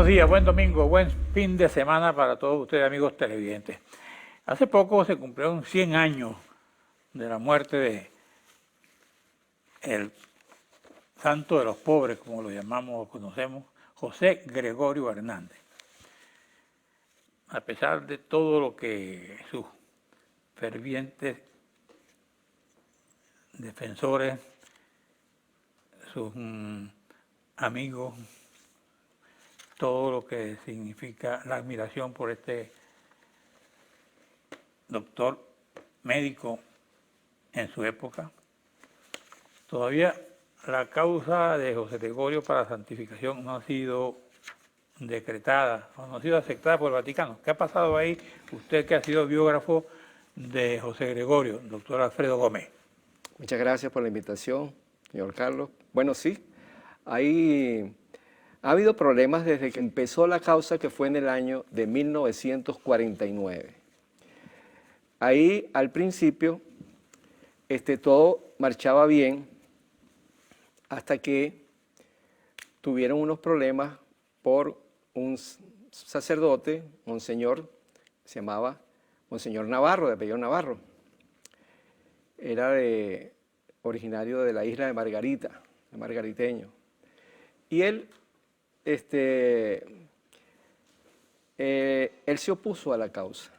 Buenos días, buen domingo, buen fin de semana para todos ustedes, amigos televidentes. Hace poco se cumplieron 100 años de la muerte de el santo de los pobres, como lo llamamos o conocemos, José Gregorio Hernández. A pesar de todo lo que sus fervientes defensores, sus amigos, todo lo que significa la admiración por este doctor médico en su época, todavía la causa de José Gregorio para santificación no ha sido decretada o no ha sido aceptada por el Vaticano. ¿Qué ha pasado ahí? Usted que ha sido biógrafo de José Gregorio, doctor Alfredo Gómez. Muchas gracias por la invitación, señor Carlos. Bueno, sí, ha habido problemas desde que empezó la causa, que fue en el año de 1949. Ahí, al principio, todo marchaba bien hasta que tuvieron unos problemas por un sacerdote, monseñor, se llamaba Monseñor Navarro, de apellido Navarro. Era originario de la isla de Margarita, de margariteño. Y él se opuso a la causa.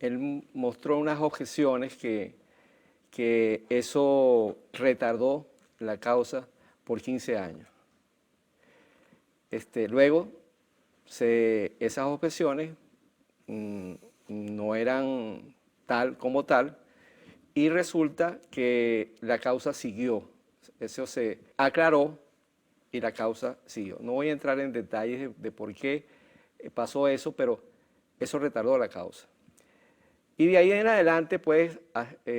Él mostró unas objeciones que eso retardó la causa por 15 años. Luego, esas objeciones no eran tal como tal, y resulta que la causa siguió. Eso se aclaró y la causa siguió. No voy a entrar en detalles de por qué pasó eso, pero eso retardó la causa. Y de ahí en adelante, pues,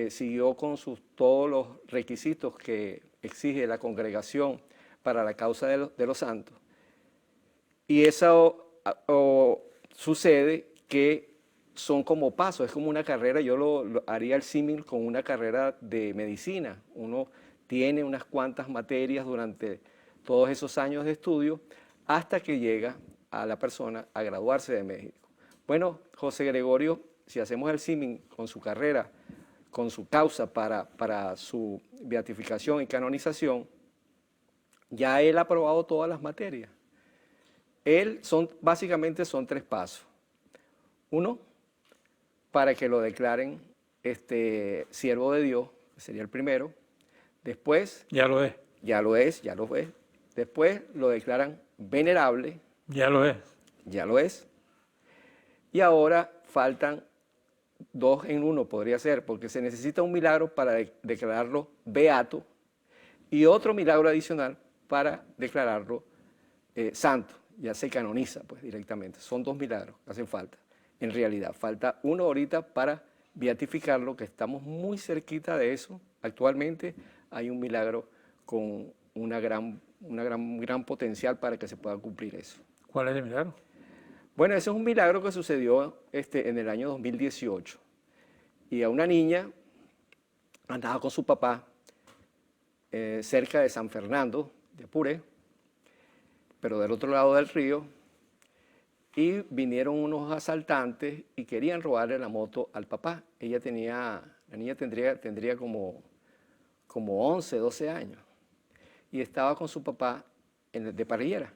siguió con todos los requisitos que exige la congregación para la causa de los santos. Y eso sucede que son como pasos, es como una carrera. Yo lo haría el símil con una carrera de medicina. Uno tiene unas cuantas materias durante todos esos años de estudio hasta que llega a la persona a graduarse de médico. Bueno, José Gregorio, si hacemos el símil con su carrera, con su causa para su beatificación y canonización, ya él ha aprobado todas las materias. Básicamente son 3 pasos. Uno, para que lo declaren siervo de Dios, que sería el primero. Después... Ya lo es. Ya lo es. Después lo declaran venerable. Ya lo es. Ya lo es. Y ahora faltan 2 en 1, podría ser, porque se necesita un milagro para declararlo beato y otro milagro adicional para declararlo santo. Ya se canoniza, pues, directamente. Son 2 milagros que hacen falta. En realidad, falta uno ahorita para beatificarlo, que estamos muy cerquita de eso. Actualmente hay un milagro con un gran potencial para que se pueda cumplir eso. ¿Cuál es el milagro? Bueno, ese es un milagro que sucedió en el año 2018. Y a una niña andaba con su papá cerca de San Fernando, de Apure, pero del otro lado del río, y vinieron unos asaltantes y querían robarle la moto al papá. La niña tendría como 11, 12 años, y estaba con su papá de parrillera.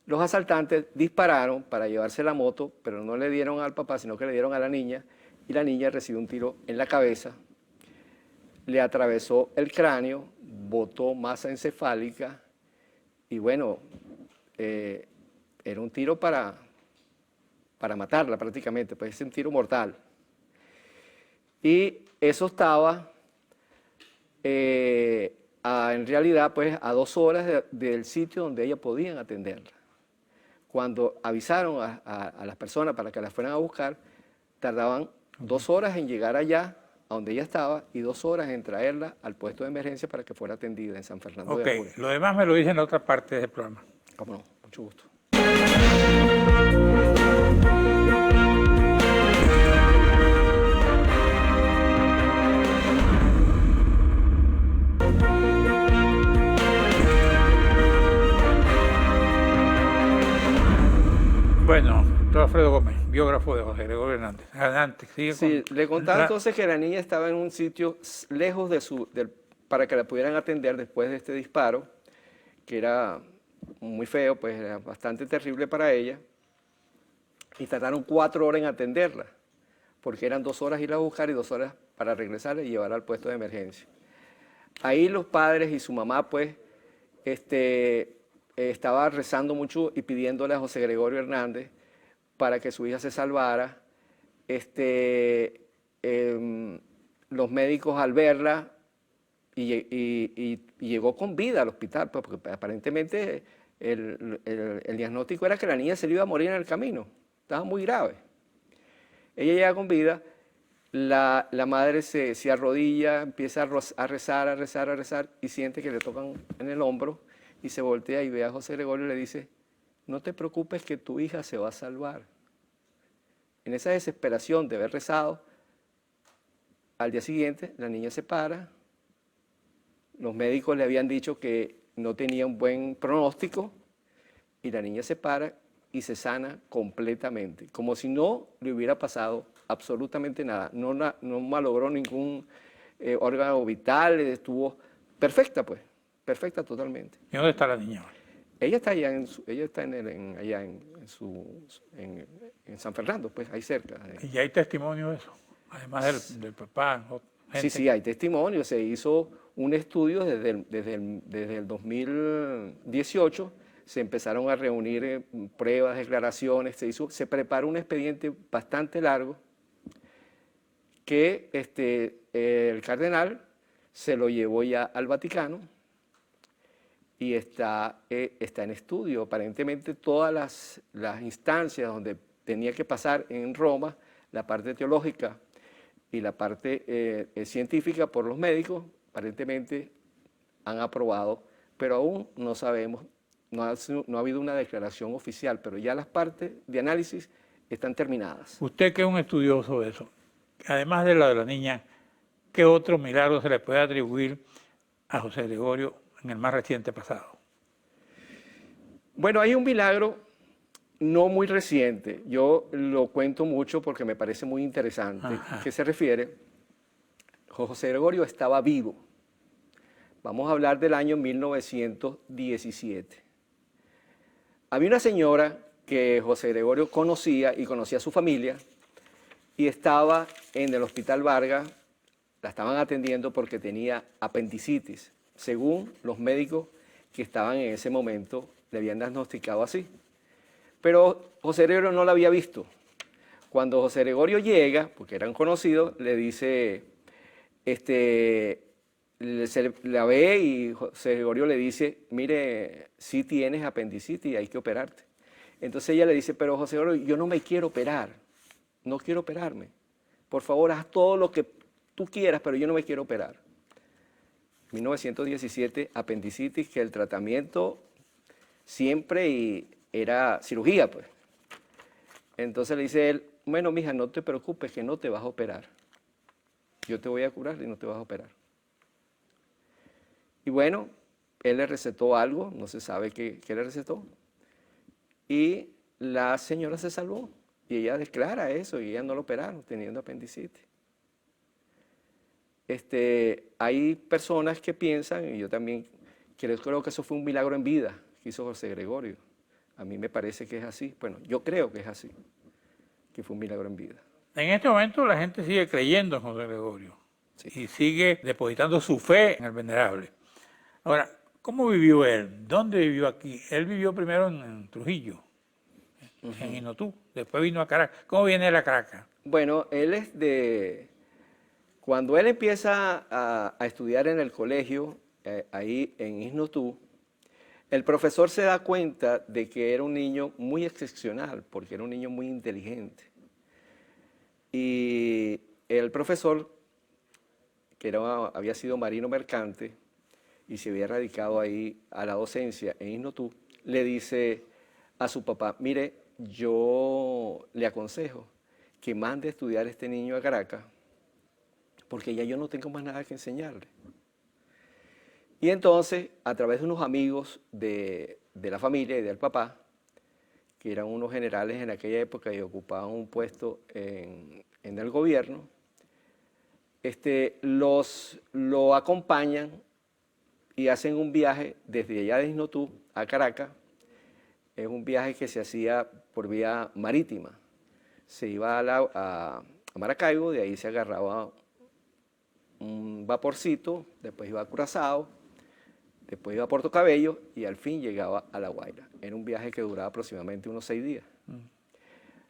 Los asaltantes dispararon para llevarse la moto, pero no le dieron al papá, sino que le dieron a la niña, y la niña recibió un tiro en la cabeza, le atravesó el cráneo, botó masa encefálica, y bueno, era un tiro para matarla prácticamente, pues es un tiro mortal. Y eso estaba en realidad pues a 2 horas del sitio donde ella podían atenderla. Cuando avisaron a las personas para que la fueran a buscar, tardaban 2 horas en llegar allá, a donde ella estaba, y 2 horas en traerla al puesto de emergencia para que fuera atendida en San Fernando de Apure. Lo demás me lo dicen en la otra parte del programa. Cómo no, mucho gusto. biógrafo de José Gregorio Hernández. Adelante, sigue Sí, con... le contaba entonces que la niña estaba en un sitio lejos para que la pudieran atender después de este disparo, que era muy feo, pues era bastante terrible para ella, y tardaron 4 horas en atenderla, porque eran 2 horas ir a buscar y 2 horas para regresar y llevarla al puesto de emergencia. Ahí los padres y su mamá, pues, estaba rezando mucho y pidiéndole a José Gregorio Hernández para que su hija se salvara. Los médicos al verla y llegó con vida al hospital, pues, porque aparentemente el diagnóstico era que la niña se le iba a morir en el camino, estaba muy grave. Ella llega con vida, la madre se arrodilla, empieza a rezar y siente que le tocan en el hombro y se voltea y ve a José Gregorio y le dice, no te preocupes que tu hija se va a salvar. En esa desesperación de haber rezado, al día siguiente la niña se para, los médicos le habían dicho que no tenía un buen pronóstico y la niña se para y se sana completamente, como si no le hubiera pasado absolutamente nada, no malogró ningún órgano vital, estuvo perfecta pues, perfecta totalmente. ¿Y dónde está la niña? Ella está allá en San Fernando, pues ahí cerca. Y hay testimonio de eso, además del papá. Sí, sí, hay testimonio. Se hizo un estudio desde el 2018, se empezaron a reunir pruebas, declaraciones, se preparó un expediente bastante largo que el cardenal se lo llevó ya al Vaticano y está en estudio. Aparentemente todas las instancias donde tenía que pasar en Roma, la parte teológica y la parte científica por los médicos, aparentemente han aprobado, pero aún no sabemos, no ha habido una declaración oficial, pero ya las partes de análisis están terminadas. Usted que es un estudioso de eso, además de lo de la niña, ¿qué otro milagro se le puede atribuir a José Gregorio en el más reciente pasado? Bueno, hay un milagro no muy reciente, yo lo cuento mucho porque me parece muy interesante, que se refiere, José Gregorio estaba vivo. Vamos a hablar del año 1917. Había una señora que José Gregorio conocía y conocía a su familia y estaba en el Hospital Vargas, la estaban atendiendo porque tenía apendicitis, según los médicos que estaban en ese momento le habían diagnosticado así. Pero José Gregorio no la había visto. Cuando José Gregorio llega, porque eran conocidos, le dice, la ve y José Gregorio le dice, mire, sí tienes apendicitis y hay que operarte. Entonces ella le dice, pero José Gregorio, yo no me quiero operar, no quiero operarme. Por favor, haz todo lo que tú quieras, pero yo no me quiero operar. 1917, apendicitis, que el tratamiento siempre era cirugía, pues. Entonces le dice él, bueno, mija, no te preocupes, que no te vas a operar. Yo te voy a curar y no te vas a operar. Y bueno, él le recetó algo, no se sabe qué le recetó. Y la señora se salvó. Y ella declara eso, y ella no lo operaron, teniendo apendicitis. Hay personas que piensan, y yo también creo que eso fue un milagro en vida que hizo José Gregorio. A mí me parece que es así. Bueno, yo creo que es así, que fue un milagro en vida. En este momento la gente sigue creyendo en José Gregorio, Sí. y sigue depositando su fe en el venerable. Ahora, ¿cómo vivió él? ¿Dónde vivió aquí? Él vivió primero en Trujillo, en Inotú, después vino a Caracas. ¿Cómo viene él a Caracas? Bueno, cuando él empieza a estudiar en el colegio, ahí en Isnotú, el profesor se da cuenta de que era un niño muy excepcional, porque era un niño muy inteligente. Y el profesor, que había sido marino mercante y se había radicado ahí a la docencia en Isnotú, le dice a su papá, mire, yo le aconsejo que mande a estudiar a este niño a Caracas, porque ya yo no tengo más nada que enseñarle. Y entonces, a través de unos amigos de la familia y del papá, que eran unos generales en aquella época y ocupaban un puesto en el gobierno, lo acompañan y hacen un viaje desde allá de Isnotú a Caracas. Es un viaje que se hacía por vía marítima. Se iba a Maracaibo, de ahí se agarraba un vaporcito, después iba a Curazao, después iba a Puerto Cabello y al fin llegaba a La Guaira. Era un viaje que duraba aproximadamente unos 6 días.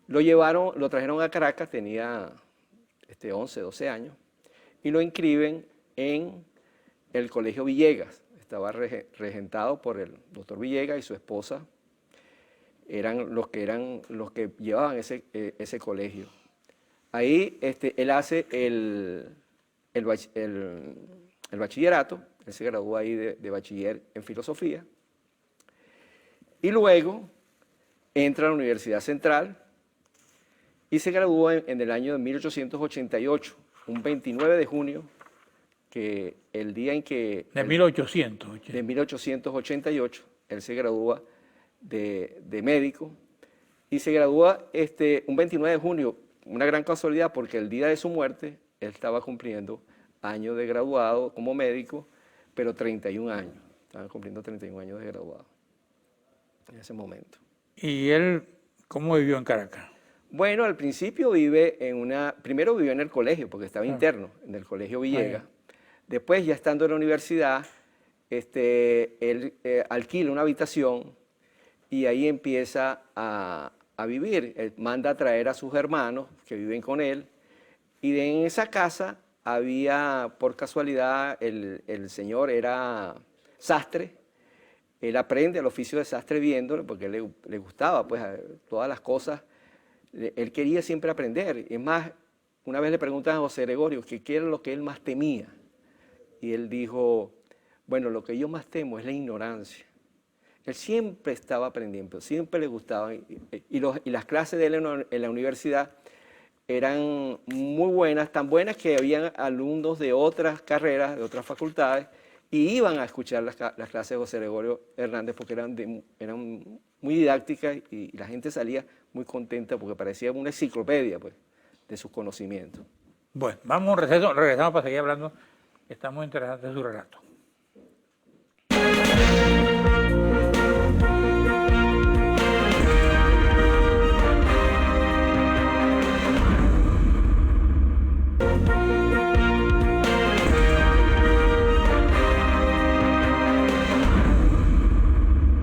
Lo trajeron a Caracas, tenía 11, 12 años, y lo inscriben en el Colegio Villegas. Estaba regentado por el doctor Villegas y su esposa. Eran los que llevaban ese colegio. Ahí él hace el bachillerato, él se graduó ahí de bachiller en filosofía, y luego entra a la Universidad Central y se graduó en el año de 1888, un 29 de junio, que el día en que... De 1880. De 1888, él se gradúa de médico y se gradúa un 29 de junio, una gran casualidad porque el día de su muerte él estaba cumpliendo años de graduado como médico, pero 31 años, estaba cumpliendo 31 años de graduado en ese momento. ¿Y él cómo vivió en Caracas? Bueno, al principio primero vivió en el colegio porque estaba interno, en el Colegio Villegas. Después, ya estando en la universidad, él alquila una habitación y ahí empieza a vivir. Él manda a traer a sus hermanos que viven con él y en esa casa había, por casualidad, el señor era sastre. Él aprende el oficio de sastre viéndolo porque le gustaba pues, todas las cosas. Él quería siempre aprender. Es más, una vez le preguntan a José Gregorio que qué era lo que él más temía. Y él dijo, bueno, lo que yo más temo es la ignorancia. Él siempre estaba aprendiendo, siempre le gustaba. Y las clases de él en la universidad eran muy buenas, tan buenas que habían alumnos de otras carreras, de otras facultades, y iban a escuchar las clases de José Gregorio Hernández porque eran muy didácticas y la gente salía muy contenta porque parecía una enciclopedia pues, de sus conocimientos. Bueno, vamos a un receso, regresamos para seguir hablando. Está muy interesante su relato.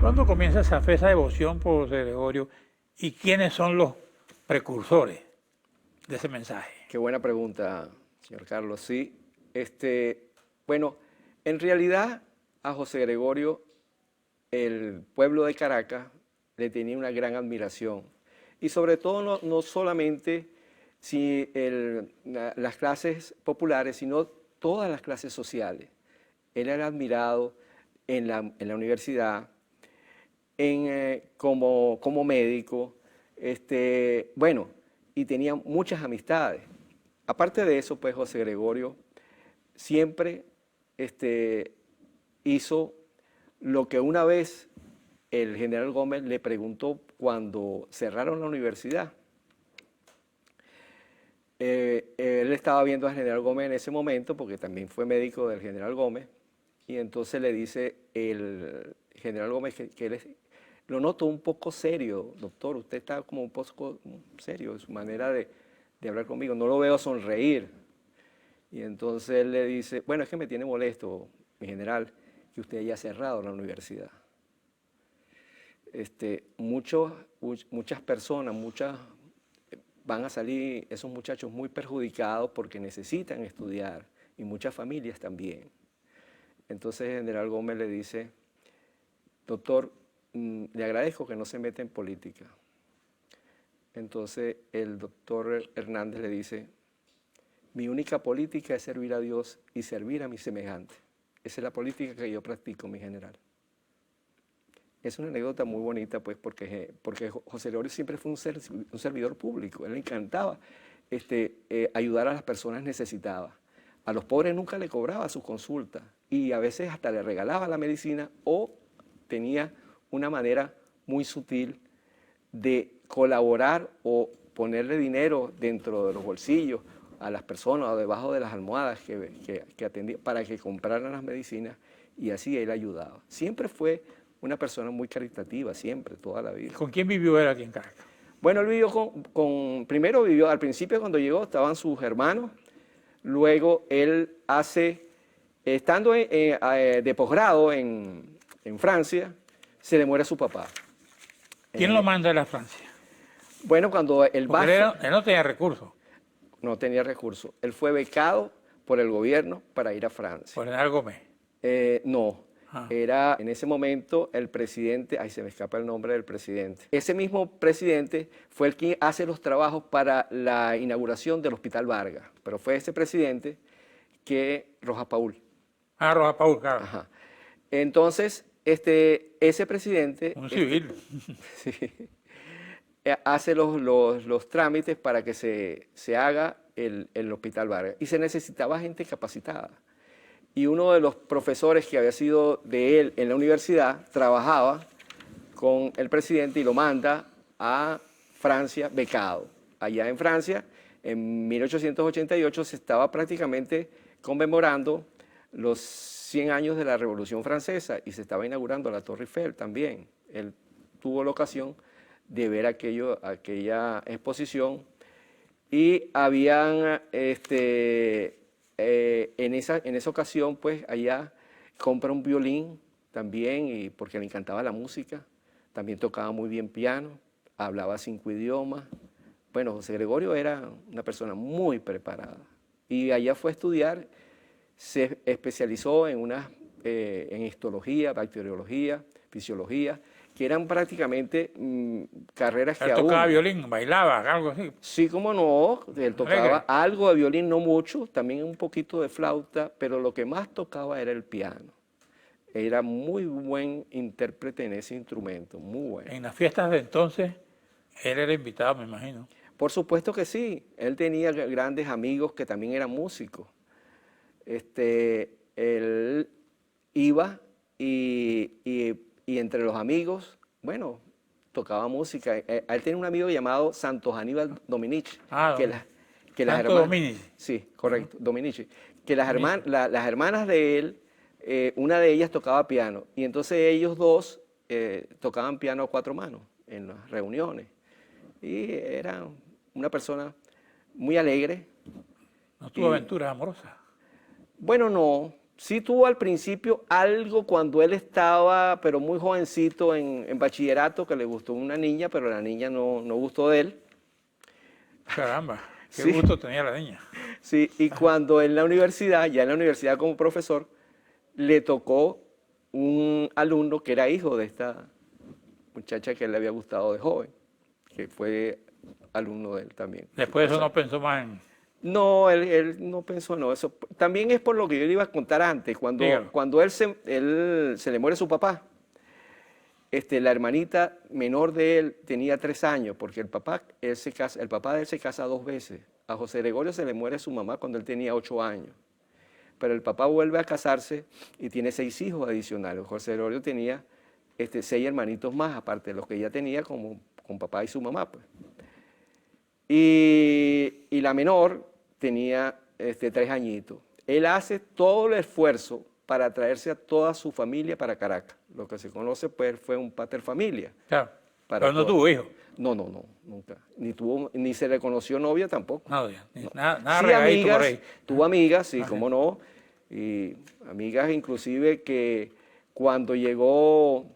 ¿Cuándo comienza esa fe, esa devoción por José Gregorio y quiénes son los precursores de ese mensaje? Qué buena pregunta, señor Carlos. Sí, bueno, en realidad a José Gregorio el pueblo de Caracas le tenía una gran admiración y sobre todo no solamente las clases populares, sino todas las clases sociales. Él era admirado en la universidad, como médico, bueno, y tenía muchas amistades. Aparte de eso, pues José Gregorio siempre hizo lo que una vez el general Gómez le preguntó cuando cerraron la universidad. Él estaba viendo al general Gómez en ese momento, porque también fue médico del general Gómez, y entonces le dice el general Gómez que lo noto un poco serio, doctor, usted está como un poco serio en su manera de hablar conmigo, no lo veo sonreír. Y entonces él le dice, bueno, es que me tiene molesto, mi general, que usted haya cerrado la universidad. Muchas personas, van a salir esos muchachos muy perjudicados porque necesitan estudiar y muchas familias también. Entonces el general Gómez le dice, doctor, le agradezco que no se meta en política. Entonces el doctor Hernández le dice, mi única política es servir a Dios y servir a mis semejantes. Esa es la política que yo practico, mi general. Es una anécdota muy bonita, pues, porque José Gregorio siempre fue un servidor público. Él le encantaba ayudar a las personas necesitadas. A los pobres nunca le cobraba sus consultas y a veces hasta le regalaba la medicina o tenía una manera muy sutil de colaborar o ponerle dinero dentro de los bolsillos a las personas o debajo de las almohadas que atendía para que compraran las medicinas, y así él ayudaba. Siempre fue una persona muy caritativa, siempre, toda la vida. ¿Con quién vivió él aquí en Caracas? Bueno, él vivió primero vivió, al principio cuando llegó estaban sus hermanos, luego él estando de posgrado en Francia, se le muere su papá. ¿Quién lo manda a la Francia? Bueno, cuando él va... Él no tenía recursos. No tenía recursos. Él fue becado por el gobierno para ir a Francia. ¿Por General Gómez? No. Ah. Era en ese momento el presidente, se me escapa el nombre del presidente. Ese mismo presidente fue el que hace los trabajos para la inauguración del Hospital Vargas, pero fue ese presidente que Rojas Paul. Ah, Rojas Paul, claro. Ajá. Entonces, ese presidente... Un civil. Sí, hace los trámites para que se haga el Hospital Vargas. Y se necesitaba gente capacitada. Y uno de los profesores que había sido de él en la universidad trabajaba con el presidente y lo manda a Francia becado. Allá en Francia, en 1888, se estaba prácticamente conmemorando los 100 años de la Revolución Francesa y se estaba inaugurando la Torre Eiffel también. Él tuvo la ocasión de ver aquella exposición y habían... en esa ocasión, pues, allá compra un violín también, y porque le encantaba la música, también tocaba muy bien piano, hablaba 5 idiomas. Bueno, José Gregorio era una persona muy preparada, y allá fue a estudiar, se especializó en histología, bacteriología, fisiología, que eran prácticamente carreras que aún... tocaba violín, bailaba, algo así. Sí, cómo no, él tocaba algo de violín, no mucho, también un poquito de flauta, pero lo que más tocaba era el piano. Era muy buen intérprete en ese instrumento, muy bueno. En las fiestas de entonces, él era invitado, me imagino. Por supuesto que sí, él tenía grandes amigos que también eran músicos. Él iba y entre los amigos, bueno, tocaba música. Él tenía un amigo llamado Santos Aníbal Dominici. Santo Dominici. Sí, correcto, Dominici. Que las hermanas de él, una de ellas tocaba piano, y entonces ellos dos tocaban piano a 4 manos en las reuniones. Y era una persona muy alegre. ¿No tuvo aventuras amorosas? Bueno, no. Sí tuvo al principio algo cuando él estaba, pero muy jovencito, en bachillerato, que le gustó una niña, pero la niña no gustó de él. Caramba, qué Sí. gusto tenía la niña. Sí, y cuando en la universidad, ya en la universidad como profesor, le tocó un alumno que era hijo de esta muchacha que le había gustado de joven, que fue alumno de él también. Después de eso no pensó más en... No, él no pensó, no. Eso también es por lo que yo le iba a contar antes. Cuando él se le muere su papá, la hermanita menor de él tenía 3 años, porque el papá de él se casa 2 veces. A José Gregorio se le muere su mamá cuando él tenía 8 años. Pero el papá vuelve a casarse y tiene 6 hijos adicionales. José Gregorio tenía 6 hermanitos más, aparte de los que ella tenía con papá y su mamá, pues. Y la menor tenía 3 añitos. Él hace todo el esfuerzo para traerse a toda su familia para Caracas. Lo que se conoce, pues, fue un pater familia. Claro, pero no tuvo hijos. No, nunca. Ni se le conoció novia tampoco. Nada Sí, regadito amigas, por ahí. tuvo amigas, sí, cómo no. Y amigas inclusive que cuando llegó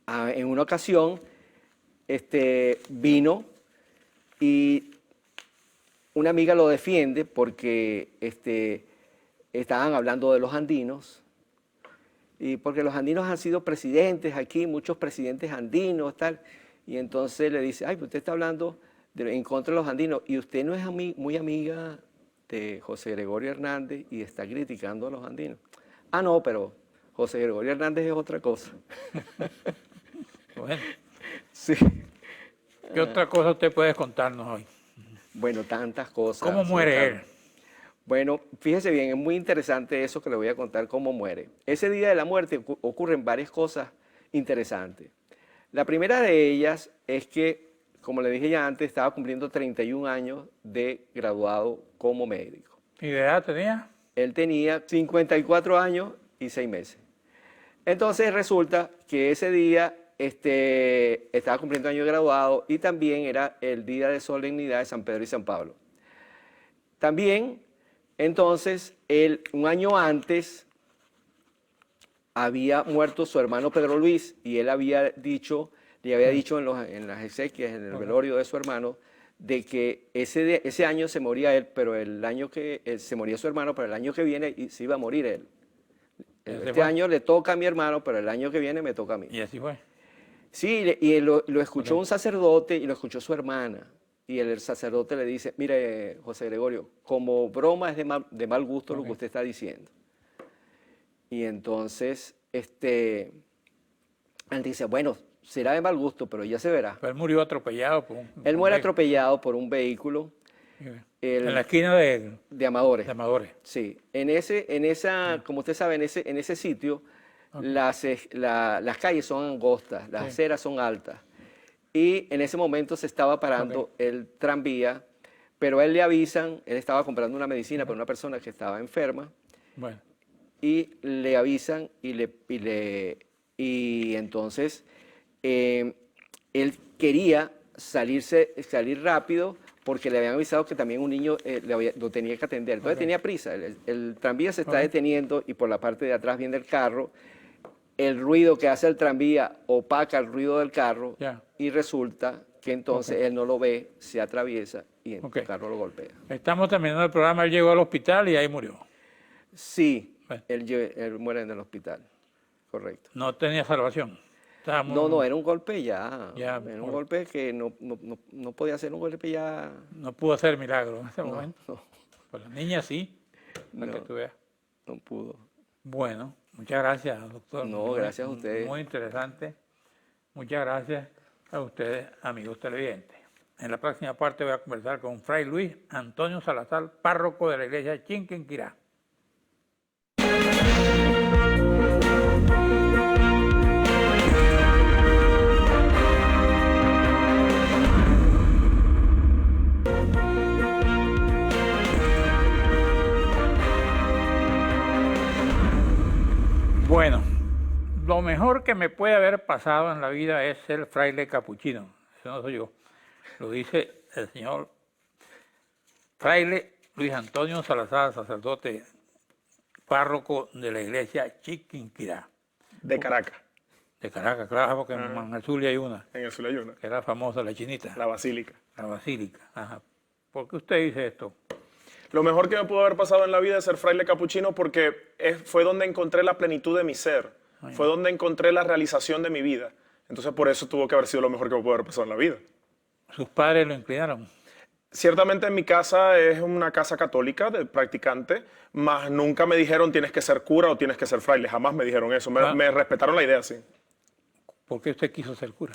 en una ocasión, vino y una amiga lo defiende porque estaban hablando de los andinos, y porque los andinos han sido presidentes aquí, muchos presidentes andinos, tal, y entonces le dice, ay, pues usted está hablando en contra de los andinos, y usted no es muy amiga de José Gregorio Hernández y está criticando a los andinos. Ah, no, pero José Gregorio Hernández es otra cosa. Bueno, Sí. ¿qué otra cosa usted puede contarnos hoy? Bueno, tantas cosas. ¿Cómo muere él? Bueno, fíjese bien, es muy interesante eso que le voy a contar, cómo muere. Ese día de la muerte ocurren varias cosas interesantes. La primera de ellas es que, como le dije ya antes, estaba cumpliendo 31 años de graduado como médico. ¿Y de edad tenía? Él tenía 54 años y 6 meses. Entonces resulta que ese día estaba cumpliendo año de graduado y también era el día de solemnidad de San Pedro y San Pablo. También, entonces, un año antes había muerto su hermano Pedro Luis y él le había dicho en las exequias, en el velorio de su hermano, de que ese año se moría él, pero el año que se moría su hermano, pero el año que viene se iba a morir él. Este año le toca a mi hermano, pero el año que viene me toca a mí. Y así fue. Sí, y lo escuchó un sacerdote y lo escuchó su hermana. Y el sacerdote le dice, mire, José Gregorio, como broma es de mal gusto lo que usted está diciendo. Y entonces, él dice, bueno, será de mal gusto, pero ya se verá. Pero él murió atropellado por Él muere atropellado por un vehículo. En la esquina de Amadores. De Amadores. Sí. Como usted sabe, en ese sitio, las calles son angostas, las aceras son altas. Y en ese momento se estaba parando el tranvía, pero a él le avisan, él estaba comprando una medicina para una persona que estaba enferma. Bueno. Y le avisan y entonces él quería salir rápido porque le habían avisado que también un niño lo tenía que atender. Entonces tenía prisa. El tranvía se está deteniendo y por la parte de atrás viene el carro. El ruido que hace el tranvía opaca el ruido del carro y resulta que entonces él no lo ve, se atraviesa y el carro lo golpea. Estamos terminando el programa, él llegó al hospital y ahí murió. Sí, él muere en el hospital, correcto. No tenía salvación. No, era un golpe era un golpe que no podía hacer un golpe ya. No pudo hacer milagro en ese momento. No. Pues la niña sí, para que tú veas. No pudo. Bueno, muchas gracias, doctor. No, gracias a ustedes. Muy interesante. Muchas gracias a ustedes, amigos televidentes. En la próxima parte voy a conversar con Fray Luis Antonio Salazar, párroco de la iglesia Chinquinquirá. Bueno, lo mejor que me puede haber pasado en la vida es ser fraile capuchino. Eso no soy yo. Lo dice el señor fraile Luis Antonio Salazar, sacerdote, párroco de la iglesia Chiquinquirá. De Caracas. De Caracas, claro, porque en el Zulia hay una. En el Zulia hay una. Que era famosa, la chinita. La basílica. La basílica, ajá. ¿Por qué usted dice esto? Lo mejor que me pudo haber pasado en la vida es ser fraile capuchino porque fue donde encontré la plenitud de mi ser. Fue donde encontré la realización de mi vida. Entonces por eso tuvo que haber sido lo mejor que me pudo haber pasado en la vida. ¿Sus padres lo inclinaron? Ciertamente en mi casa es una casa católica, de practicante, mas nunca me dijeron tienes que ser cura o tienes que ser fraile. Jamás me dijeron eso. Me respetaron la idea, sí. ¿Por qué usted quiso ser cura?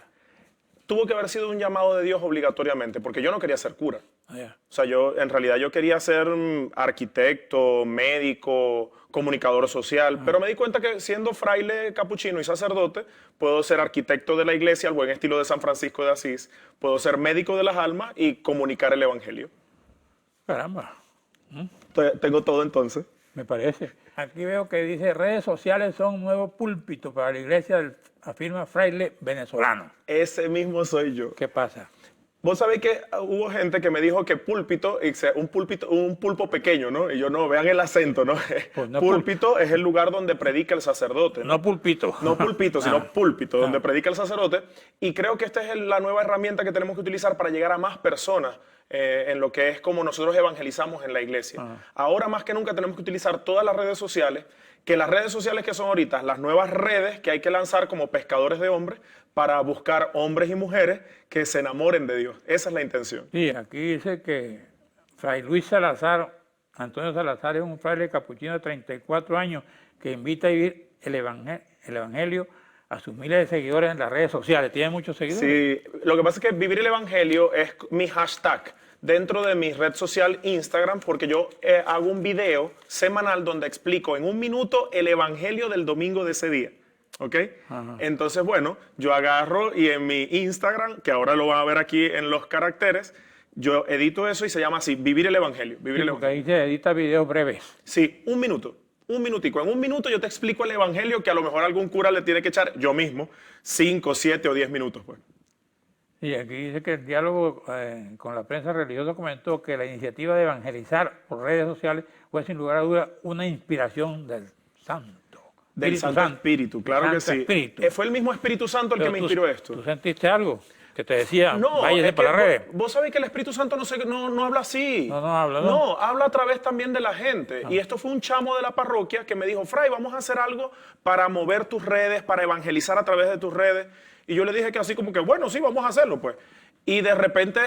Tuvo que haber sido un llamado de Dios obligatoriamente, porque yo no quería ser cura. O sea, en realidad yo quería ser arquitecto, médico, comunicador social, pero me di cuenta que siendo fraile capuchino y sacerdote, puedo ser arquitecto de la iglesia, al buen estilo de San Francisco de Asís, puedo ser médico de las almas y comunicar el evangelio. Caramba. Tengo todo entonces. Me parece. Aquí veo que dice, redes sociales son un nuevo púlpito para la iglesia, afirma fraile venezolano. Ese mismo soy yo. ¿Qué pasa? Vos sabés que hubo gente que me dijo que púlpito, un pulpo pequeño, ¿no? Y yo, no, vean el acento, ¿no? Pues no púlpito es el lugar donde predica el sacerdote, ¿no? No pulpito. No pulpito, sino púlpito, donde predica el sacerdote. Y creo que esta es la nueva herramienta que tenemos que utilizar para llegar a más personas en lo que es como nosotros evangelizamos en la iglesia. Ahora más que nunca tenemos que utilizar todas las redes sociales, que las redes sociales que son ahorita, las nuevas redes que hay que lanzar como pescadores de hombres para buscar hombres y mujeres que se enamoren de Dios. Esa es la intención. Sí, aquí dice que Fray Luis Salazar, Antonio Salazar, es un fraile capuchino de 34 años que invita a vivir el evangelio a sus miles de seguidores en las redes sociales. ¿Tiene muchos seguidores? Sí, lo que pasa es que vivir el evangelio es mi hashtag dentro de mi red social Instagram, porque yo hago un video semanal donde explico en un minuto el evangelio del domingo de ese día. ¿ok? Entonces, bueno, yo agarro y en mi Instagram, que ahora lo van a ver aquí en los caracteres, yo edito eso y se llama así, Vivir el Evangelio. Vivir Sí, el porque Evangelio. ahí se edita videos breves. Sí, un minuto. Un minutico. En un minuto yo te explico el Evangelio que a lo mejor algún cura le tiene que echar yo mismo 5, 7 o 10 minutos, pues. Y aquí dice que el diálogo con la prensa religiosa comentó que la iniciativa de evangelizar por redes sociales fue sin lugar a duda una inspiración del Santo. Del Santo Espíritu, claro que Santo sí. Espíritu. Fue el mismo Espíritu Santo el Pero que me inspiró esto. ¿Tú sentiste algo que te decía, No, váyase es por que las redes? vos sabés que el Espíritu Santo no habla así. No habla, ¿no? No, habla a través también de la gente. Y esto fue un chamo de la parroquia que me dijo, Fray, vamos a hacer algo para mover tus redes, para evangelizar a través de tus redes. Y yo le dije que así como que, bueno, sí, vamos a hacerlo, pues. Y de repente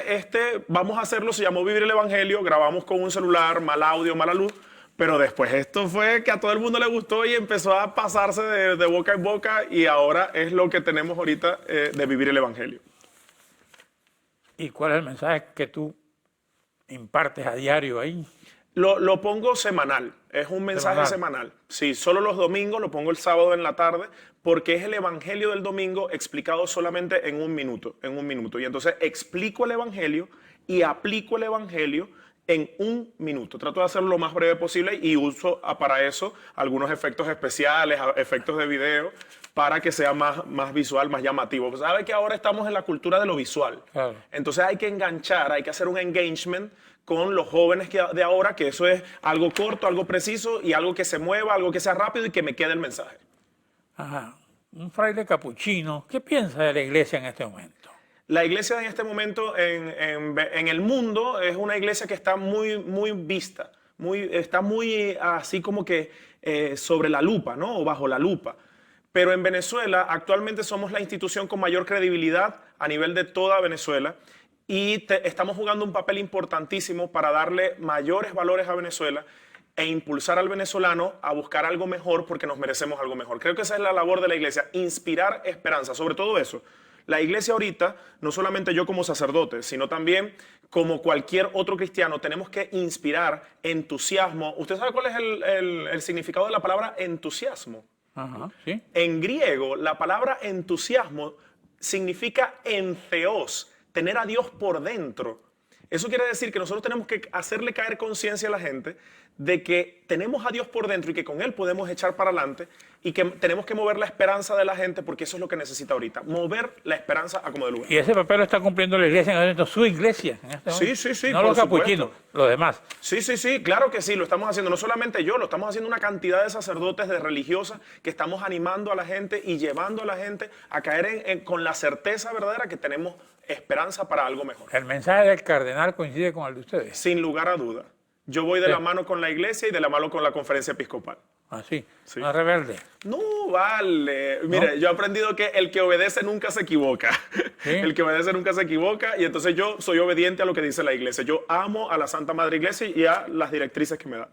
vamos a hacerlo, se llamó Vivir el Evangelio, grabamos con un celular, mal audio, mala luz. Pero después esto fue que a todo el mundo le gustó y empezó a pasarse de boca en boca y ahora es lo que tenemos ahorita de Vivir el Evangelio. ¿Y cuál es el mensaje que tú impartes a diario ahí? Lo pongo semanal, es un mensaje semanal. Sí, solo los domingos, lo pongo el sábado en la tarde, porque es el Evangelio del domingo explicado solamente en un minuto. Y entonces explico el Evangelio y aplico el Evangelio en un minuto. Trato de hacerlo lo más breve posible y uso para eso algunos efectos especiales, efectos de video, para que sea más visual, más llamativo. Pues sabe que ahora estamos en la cultura de lo visual. Claro. Entonces hay que enganchar, hay que hacer un engagement con los jóvenes de ahora, que eso es algo corto, algo preciso y algo que se mueva, algo que sea rápido y que me quede el mensaje. Ajá. Un fraile capuchino, ¿qué piensa de la iglesia en este momento? La iglesia en este momento en el mundo es una iglesia que está muy vista, está muy así como que sobre la lupa, ¿no? O bajo la lupa. Pero en Venezuela actualmente somos la institución con mayor credibilidad a nivel de toda Venezuela y estamos jugando un papel importantísimo para darle mayores valores a Venezuela e impulsar al venezolano a buscar algo mejor porque nos merecemos algo mejor. Creo que esa es la labor de la iglesia, inspirar esperanza, sobre todo eso. La iglesia ahorita, no solamente yo como sacerdote, sino también como cualquier otro cristiano, tenemos que inspirar entusiasmo. ¿Usted sabe cuál es el significado de la palabra entusiasmo? Ajá, ¿sí? En griego, la palabra entusiasmo significa entheos, tener a Dios por dentro. Eso quiere decir que nosotros tenemos que hacerle caer conciencia a la gente de que tenemos a Dios por dentro y que con Él podemos echar para adelante y que tenemos que mover la esperanza de la gente porque eso es lo que necesita ahorita, mover la esperanza a como de lugar. Y ese papel lo está cumpliendo la iglesia en este momento, su iglesia en este momento. Sí, no por los capuchinos, supuesto. los demás. Sí, claro que sí, lo estamos haciendo. No solamente yo, lo estamos haciendo una cantidad de sacerdotes, de religiosas, que estamos animando a la gente y llevando a la gente a caer con la certeza verdadera que tenemos esperanza para algo mejor. El mensaje del cardenal coincide con el de ustedes. Sin lugar a duda. Yo voy de la mano con la iglesia y de la mano con la conferencia episcopal. Así, Sí. no es rebelde. No, vale. Mire, yo he aprendido que el que obedece nunca se equivoca. ¿Sí? El que obedece nunca se equivoca y entonces yo soy obediente a lo que dice la iglesia. Yo amo a la Santa Madre Iglesia y a las directrices que me da.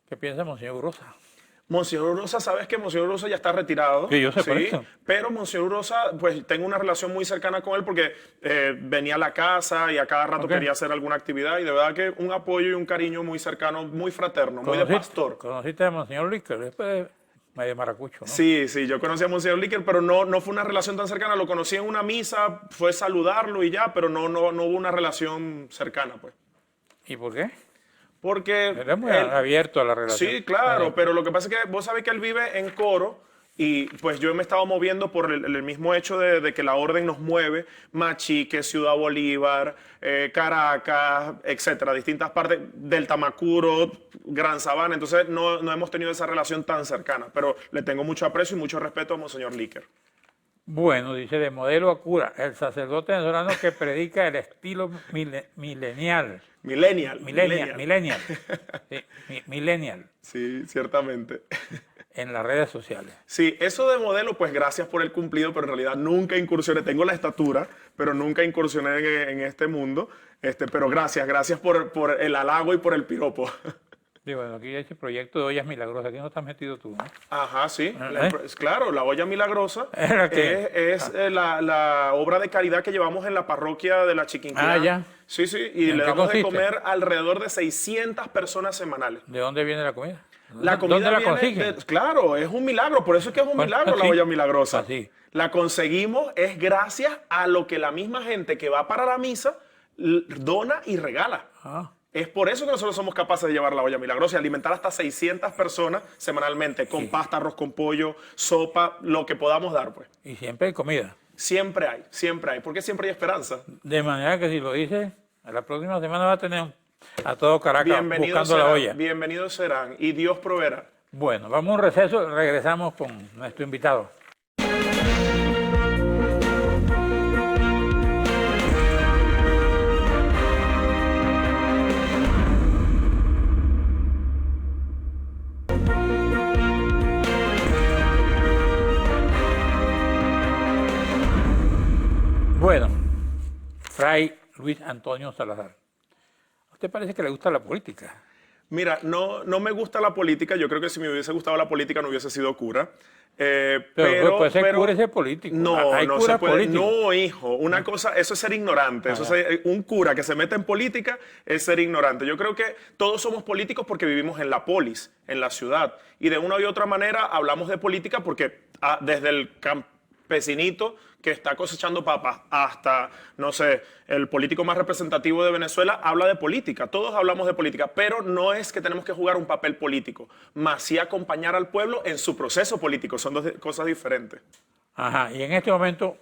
¿Qué piensa Monseñor Urosa? Monseñor Urosa, sabes que Monseñor Urosa ya está retirado. Sí, yo sé por eso. Pero Monseñor Urosa, pues tengo una relación muy cercana con él porque venía a la casa y a cada rato quería hacer alguna actividad y de verdad que un apoyo y un cariño muy cercano, muy fraterno, muy de pastor. ¿Conociste a Monseñor Líquer? Después medio maracucho, ¿no? Sí, yo conocí a Monseñor Líquer, pero no fue una relación tan cercana. Lo conocí en una misa, fue saludarlo y ya, pero no hubo una relación cercana, pues. ¿Y por qué? Porque Era muy abierto a la relación. Sí, claro, pero lo que pasa es que vos sabés que él vive en Coro y pues yo me he estado moviendo por el mismo hecho de que la orden nos mueve, Machique, Ciudad Bolívar, Caracas, etcétera, distintas partes del Tamacuro, Gran Sabana, entonces no hemos tenido esa relación tan cercana, pero le tengo mucho aprecio y mucho respeto a Monseñor Líquer. Bueno, dice, de modelo a cura, el sacerdote venezolano que predica el estilo milenial. Millennial. Sí, millennial. Sí, ciertamente. En las redes sociales. Sí, eso de modelo, pues gracias por el cumplido, pero en realidad nunca incursioné. Tengo la estatura, pero nunca incursioné en este mundo. Pero gracias por el halago y por el piropo. Sí, bueno, aquí hay ese proyecto de ollas milagrosas, aquí no estás metido tú, ¿no? Ajá, sí. ¿Eh? Claro, la olla milagrosa ¿Era qué? es la obra de caridad que llevamos en la parroquia de la Chiquinquirá. Ah, ya. Sí, sí, ¿Y y en le qué damos de consiste? comer alrededor de 600 personas semanales. ¿De dónde viene la comida? La comida ¿Dónde la viene consiguen? claro, es un milagro, por eso es que es un milagro la Sí. olla milagrosa. Así. La conseguimos es gracias a lo que la misma gente que va para la misa dona y regala. Ah, Es por eso que nosotros somos capaces de llevar la olla milagrosa y alimentar hasta 600 personas semanalmente con pasta, arroz con pollo, sopa, lo que podamos dar, pues. y siempre hay comida. Siempre hay, porque siempre hay esperanza. De manera que si lo dices, a la próxima semana va a tener a todo Caracas buscando la olla. Bienvenidos serán y Dios proveerá. Bueno, vamos a un receso, regresamos con nuestro invitado. Bueno, Fray Luis Antonio Salazar, ¿a usted parece que le gusta la política? Mira, no me gusta la política. Yo creo que si me hubiese gustado la política no hubiese sido cura. Pero puede ser cura y ser político. No, Hay no curas se puede. políticos. No, hijo. Una cosa, eso es ser ignorante. Un cura que se mete en política es ser ignorante. Yo creo que todos somos políticos porque vivimos en la polis, en la ciudad. Y de una u otra manera hablamos de política porque desde el campesinito que está cosechando papas hasta, no sé, el político más representativo de Venezuela habla de política. Todos hablamos de política, pero no es que tenemos que jugar un papel político, más sí acompañar al pueblo en su proceso político. Son dos cosas diferentes. Ajá, y en este momento,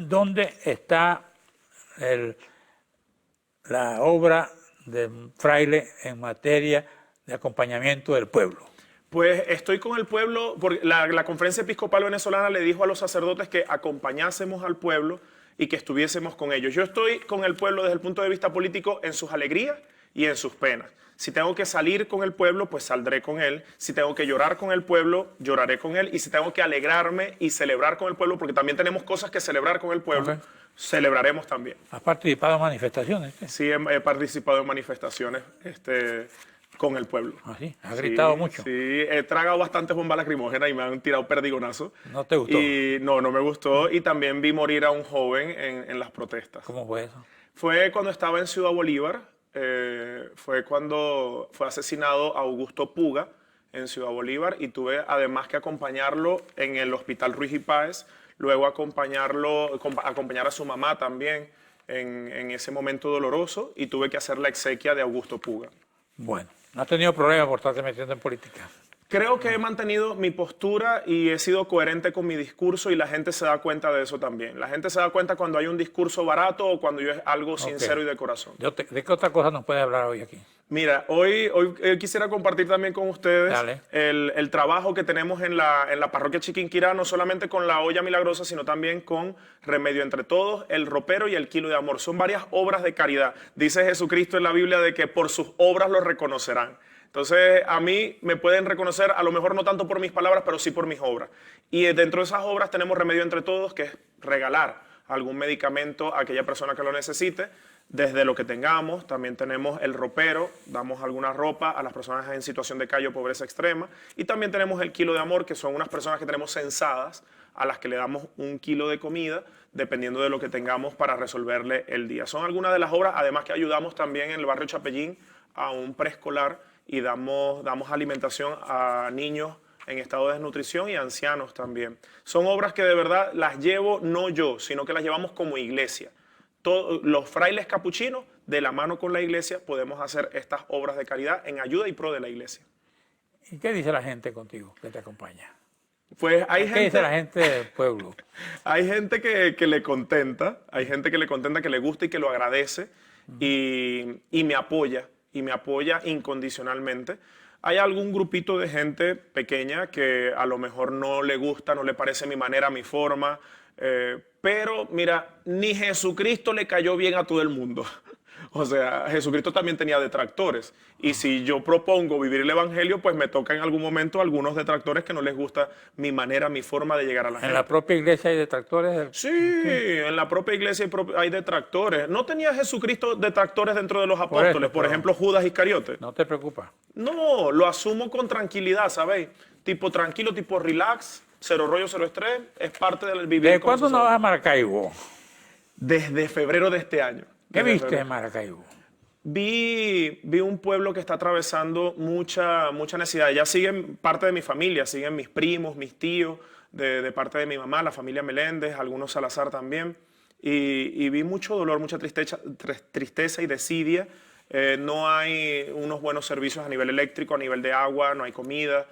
¿dónde está la obra de Fraile en materia de acompañamiento del pueblo? Pues estoy con el pueblo, porque la Conferencia Episcopal Venezolana le dijo a los sacerdotes que acompañásemos al pueblo y que estuviésemos con ellos. Yo estoy con el pueblo desde el punto de vista político en sus alegrías y en sus penas. Si tengo que salir con el pueblo, pues saldré con él. Si tengo que llorar con el pueblo, lloraré con él. Y si tengo que alegrarme y celebrar con el pueblo, porque también tenemos cosas que celebrar con el pueblo, celebraremos también. ¿Has participado en manifestaciones? Sí, he participado en manifestaciones con el pueblo. ¿Ah, sí? ¿Has gritado mucho? Sí, he tragado bastantes bombas lacrimógenas y me han tirado perdigonazos. ¿No te gustó? Y no me gustó. Y también vi morir a un joven en las protestas. ¿Cómo fue eso? Fue cuando estaba en Ciudad Bolívar. Fue cuando fue asesinado Augusto Puga en Ciudad Bolívar y tuve además que acompañarlo en el Hospital Ruiz y Páez, luego acompañar a su mamá también en ese momento doloroso y tuve que hacer la exequia de Augusto Puga. Bueno, ¿no has tenido problemas por estarte metiendo en política? Creo que he mantenido mi postura y he sido coherente con mi discurso y la gente se da cuenta de eso también. La gente se da cuenta cuando hay un discurso barato o cuando yo es algo sincero y de corazón. ¿De qué otra cosa nos puedes hablar hoy aquí? Mira, hoy quisiera compartir también con ustedes el trabajo que tenemos en la parroquia Chiquinquirá, no solamente con la olla milagrosa, sino también con Remedio entre Todos, el ropero y el kilo de amor. Son varias obras de caridad. Dice Jesucristo en la Biblia de que por sus obras los reconocerán. Entonces, a mí me pueden reconocer, a lo mejor no tanto por mis palabras, pero sí por mis obras. Y dentro de esas obras tenemos Remedio entre Todos, que es regalar algún medicamento a aquella persona que lo necesite, desde lo que tengamos. También tenemos el ropero, damos alguna ropa a las personas en situación de calle o pobreza extrema. Y también tenemos el kilo de amor, que son unas personas que tenemos censadas, a las que le damos 1 kilo de comida, dependiendo de lo que tengamos para resolverle el día. Son algunas de las obras, además que ayudamos también en el barrio Chapellín a un preescolar y damos alimentación a niños en estado de desnutrición y a ancianos también. Son obras que de verdad las llevo no yo, sino que las llevamos como iglesia. Los frailes capuchinos, de la mano con la iglesia, podemos hacer estas obras de caridad en ayuda y pro de la iglesia. ¿Y qué dice la gente contigo que te acompaña? Pues ¿Qué dice la gente del pueblo? Hay gente que le contenta, que le gusta y que lo agradece y me apoya incondicionalmente. Hay algún grupito de gente pequeña que a lo mejor no le gusta, no le parece mi manera, mi forma, pero mira, ni Jesucristo le cayó bien a todo el mundo. O sea, Jesucristo también tenía detractores. Y si yo propongo vivir el evangelio, pues me toca en algún momento a algunos detractores que no les gusta mi manera, mi forma de llegar a la En gente. la propia iglesia hay detractores. Sí, en la propia iglesia hay detractores. ¿No tenía Jesucristo detractores dentro de los apóstoles? Por pero- ejemplo, Judas Iscariote. No te preocupas. No, lo asumo con tranquilidad, ¿sabéis? Tipo tranquilo, tipo relax, cero rollo, cero estrés. Es parte del vivir. ¿Desde como cuándo no sacerdote. vas a Maracaibo? Desde febrero de este año. ¿Qué Desde viste febrero. en Maracaibo? Vi un pueblo que está atravesando mucha necesidad. Ya siguen parte de mi familia, siguen mis primos, mis tíos, de parte de mi mamá, la familia Meléndez, algunos Salazar también. Y vi mucho dolor, mucha tristeza y desidia. No hay unos buenos servicios a nivel eléctrico, a nivel de agua, no hay comida.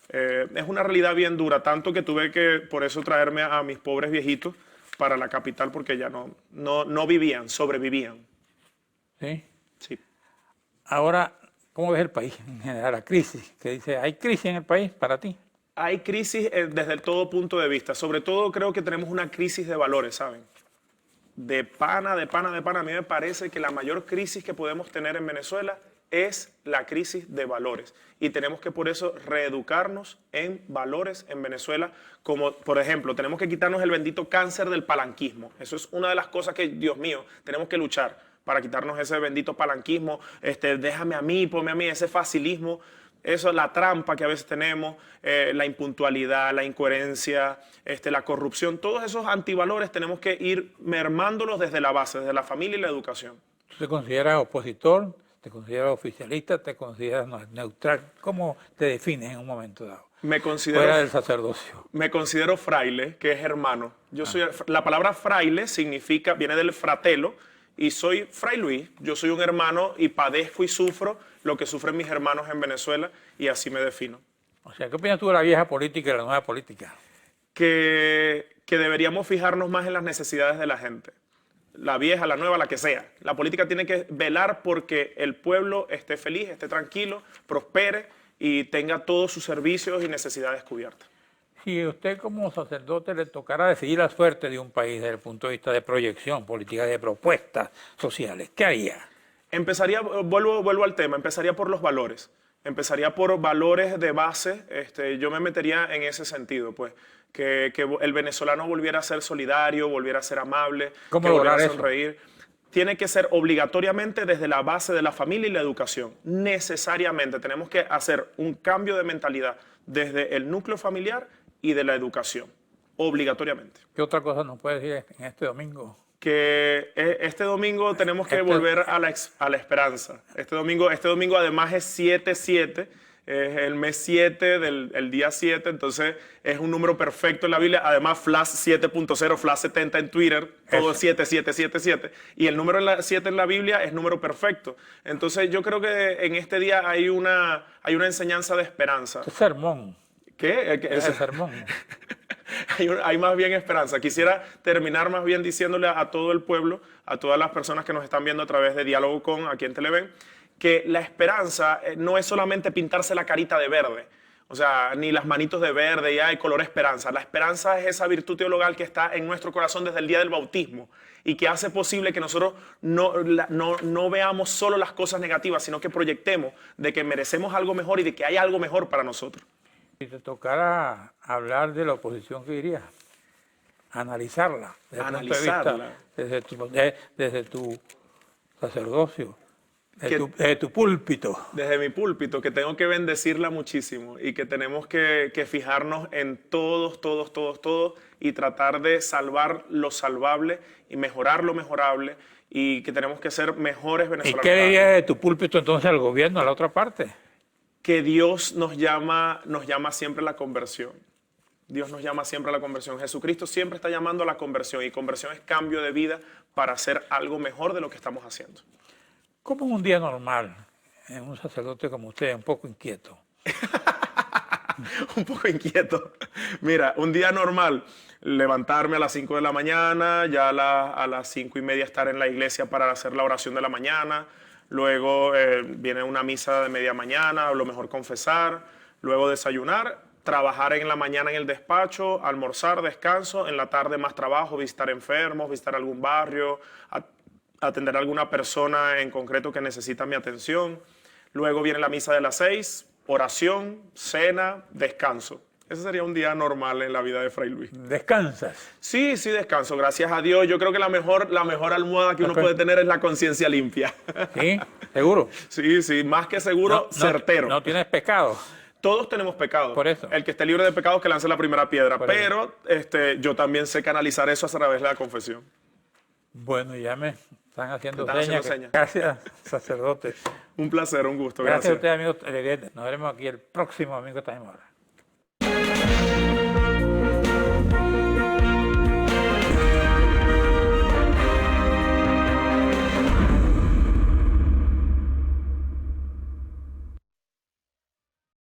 Es una realidad bien dura, tanto que tuve que por eso traerme a mis pobres viejitos para la capital porque ya no vivían, sobrevivían. ¿Sí? Sí. Ahora, ¿cómo ves el país en general? La crisis, que dice, ¿hay crisis en el país para ti? Hay crisis desde todo punto de vista. Sobre todo creo que tenemos una crisis de valores, ¿saben? De pana. A mí me parece que la mayor crisis que podemos tener en Venezuela es la crisis de valores. Y tenemos que por eso reeducarnos en valores en Venezuela. Como, por ejemplo, tenemos que quitarnos el bendito cáncer del palanquismo. Eso es una de las cosas que, Dios mío, tenemos que luchar para quitarnos ese bendito palanquismo. Déjame a mí, ponme a mí, ese facilismo. Eso, la trampa que a veces tenemos, la impuntualidad, la incoherencia, la corrupción, todos esos antivalores tenemos que ir mermándolos desde la base, desde la familia y la educación. ¿Tú te consideras opositor? ¿Te consideras oficialista? ¿Te consideras neutral? ¿Cómo te defines en un momento dado? Fuera del sacerdocio. Me considero fraile, que es hermano. La palabra fraile viene del fratelo, y soy Fray Luis. Yo soy un hermano y padezco y sufro lo que sufren mis hermanos en Venezuela, y así me defino. O sea, ¿qué opinas tú de la vieja política y la nueva política? Que deberíamos fijarnos más en las necesidades de la gente. La vieja, la nueva, la que sea. La política tiene que velar porque el pueblo esté feliz, esté tranquilo, prospere y tenga todos sus servicios y necesidades cubiertas. Si a usted como sacerdote le tocara decidir la suerte de un país desde el punto de vista de proyección política, de propuestas sociales, ¿qué haría? Vuelvo al tema, empezaría por los valores. Empezaría por valores de base. Yo me metería en ese sentido, pues, que el venezolano volviera a ser solidario, volviera a ser amable, ¿Cómo que volviera a lograr eso? sonreír. Tiene que ser obligatoriamente desde la base de la familia y la educación. Necesariamente tenemos que hacer un cambio de mentalidad desde el núcleo familiar y de la educación, obligatoriamente. ¿Qué otra cosa nos puede decir en este domingo? Que este domingo tenemos que volver a la esperanza. Este domingo además es 7-7, es el mes 7 el día 7, entonces es un número perfecto en la Biblia. Además, Flash 7.0, Flash 70 en Twitter, todo 7. Y el número 7 en la Biblia es número perfecto. Entonces yo creo que en este día hay una enseñanza de esperanza. Ese sermón. ¿Qué? Ese sermón. Hay más bien esperanza. Quisiera terminar más bien diciéndole a todo el pueblo, a todas las personas que nos están viendo a través de Diálogo Con, aquí en Televen, que la esperanza no es solamente pintarse la carita de verde, o sea, ni las manitos de verde y hay color esperanza. La esperanza es esa virtud teologal que está en nuestro corazón desde el día del bautismo y que hace posible que nosotros no veamos solo las cosas negativas, sino que proyectemos de que merecemos algo mejor y de que hay algo mejor para nosotros. Si te tocara hablar de la oposición, ¿qué dirías? Analizarla. Analizarla. Desde tu sacerdocio, desde tu púlpito. Desde mi púlpito, que tengo que bendecirla muchísimo y que tenemos que fijarnos en todos y tratar de salvar lo salvable y mejorar lo mejorable y que tenemos que ser mejores ¿Y venezolanos. qué dirías de tu púlpito entonces al gobierno, a la otra parte? Que Dios nos llama siempre a la conversión. Dios nos llama siempre a la conversión. Jesucristo siempre está llamando a la conversión y conversión es cambio de vida para hacer algo mejor de lo que estamos haciendo. ¿Cómo es un día normal en un sacerdote como usted, un poco inquieto? Un poco inquieto. Mira, un día normal, levantarme a las 5 de la mañana, ya a las 5:30 estar en la iglesia para hacer la oración de la mañana. Luego viene una misa de media mañana, a lo mejor confesar, luego desayunar, trabajar en la mañana en el despacho, almorzar, descanso, en la tarde más trabajo, visitar enfermos, visitar algún barrio, atender a alguna persona en concreto que necesita mi atención. Luego viene la misa de las 6, oración, cena, descanso. Ese sería un día normal en la vida de Fray Luis. ¿Descansas? Sí, sí, descanso, gracias a Dios. Yo creo que la mejor almohada que uno puede tener es la conciencia limpia. ¿Sí? ¿Seguro? Sí, sí, más que seguro, certero. No tienes pecado. Todos tenemos pecado. Por eso. El que esté libre de pecado que lance la primera piedra. Por eso. Pero yo también sé canalizar eso a través de la confesión. Bueno, ya me están haciendo Te están señas. haciendo señas. Gracias, sacerdote. Un placer, un gusto. Gracias a Gracias. ustedes, amigos televidentes. Nos veremos aquí el próximo domingo a esta misma hora.